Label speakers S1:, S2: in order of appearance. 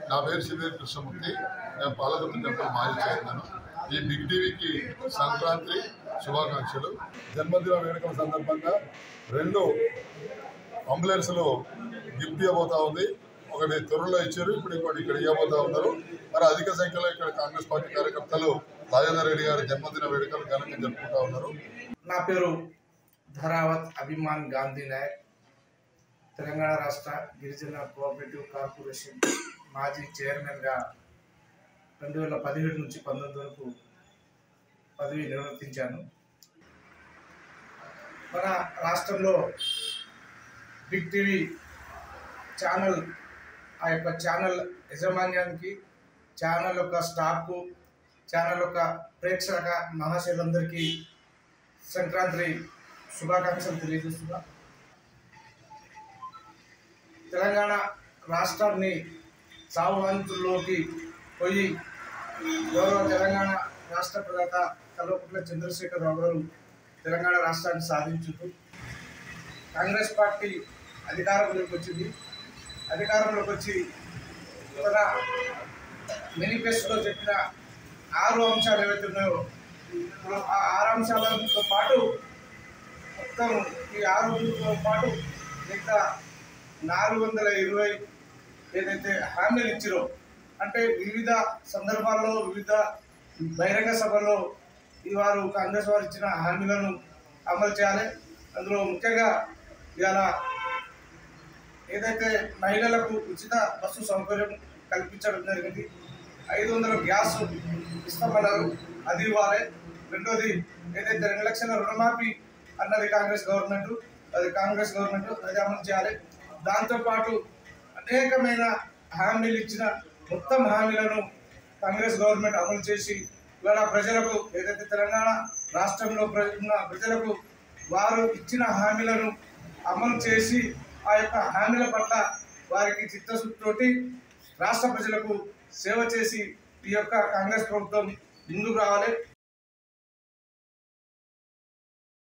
S1: నా పేరు సివేర్ కృష్ణమూర్తి. నేను పాలకుర్తి టెంపుల్ మాజీ చైర్మన్. ఈ బిగ్ టీవీకి సంక్రాంతి శుభాకాంక్షలు. జన్మదిన వేడుకల సందర్భంగా 2 అంబులెన్స్లు గిఫ్ట్ ఇవ్వబోతా ఉంది. ఒకటి త్వరలో ఇచ్చారు, ఇప్పుడు ఇంకోటి ఇక్కడ ఇవ్వబోతా ఉన్నారు. మరి అధిక సంఖ్యలో ఇక్కడ కాంగ్రెస్ పార్టీ కార్యకర్తలు రాజేందర్ రెడ్డి గారి జన్మదిన వేడుకలు ఘనంగా జరుపుకుంటా ఉన్నారు.
S2: నా పేరు ధరావత్ అభిమాన్ గాంధీ నాయక్. తెలంగాణ రాష్ట్ర గిరిజన కోఆపరేటివ్ కార్పొరేషన్ మాజీ చైర్మన్గా 2017 నుంచి 19 వరకు పదవి నిర్వర్తించాను. మన రాష్ట్రంలో బిగ్ టీవీ ఛానల్, ఆ యొక్క ఛానల్ యజమాన్యానికి, ఛానల్ యొక్క స్టాఫ్కు, ఛానల్ యొక్క ప్రేక్షక మహాశయులందరికీ సంక్రాంతి శుభాకాంక్షలు తెలియజేస్తున్నా. తెలంగాణ రాష్ట్రాన్ని సాగువంతుల్లోకి పోయి గౌరవ తెలంగాణ రాష్ట్ర ప్రదాత కల్వకుంట్ల చంద్రశేఖరరావు గారు తెలంగాణ రాష్ట్రాన్ని సాధించుతూ కాంగ్రెస్ పార్టీ అధికారంలోకి వచ్చింది. అధికారంలోకి వచ్చి తన మేనిఫెస్టోలో చెప్పిన 6 అంశాలు ఏవైతే ఉన్నాయో, ఆ 6 అంశాలతో పాటు మొత్తం ఈ 6తో పాటు మిగతా 420 ఏదైతే హామీలు ఇచ్చారో, అంటే వివిధ సందర్భాల్లో వివిధ బహిరంగ సభల్లో వారు కాంగ్రెస్ వారు ఇచ్చిన హామీలను అమలు చేయాలి. అందులో ముఖ్యంగా ఇవాళ ఏదైతే మహిళలకు ఉచిత బస్సు సౌకర్యం కల్పించడం జరిగింది. 500 గ్యాస్ ఇస్తామన్నారు, అది ఇవ్వాలి. రెండోది ఏదైతే 2 లక్షల రుణమాఫీ అన్నది కాంగ్రెస్ గవర్నమెంట్, అది అమలు చేయాలి. దాంతోపాటు అనేకమైన హామీలు ఇచ్చిన మొత్తం హామీలను కాంగ్రెస్ గవర్నమెంట్ అమలు చేసి ఇవాళ ప్రజలకు, ఏదైతే తెలంగాణ రాష్ట్రంలో ఉన్న ప్రజలకు వారు ఇచ్చిన హామీలను అమలు చేసి ఆ యొక్క హామీల పట్ల వారికి చిత్తశుద్ధితోటి రాష్ట్ర ప్రజలకు సేవ చేసి ఈ యొక్క కాంగ్రెస్ ప్రభుత్వం ముందుకు రావాలి.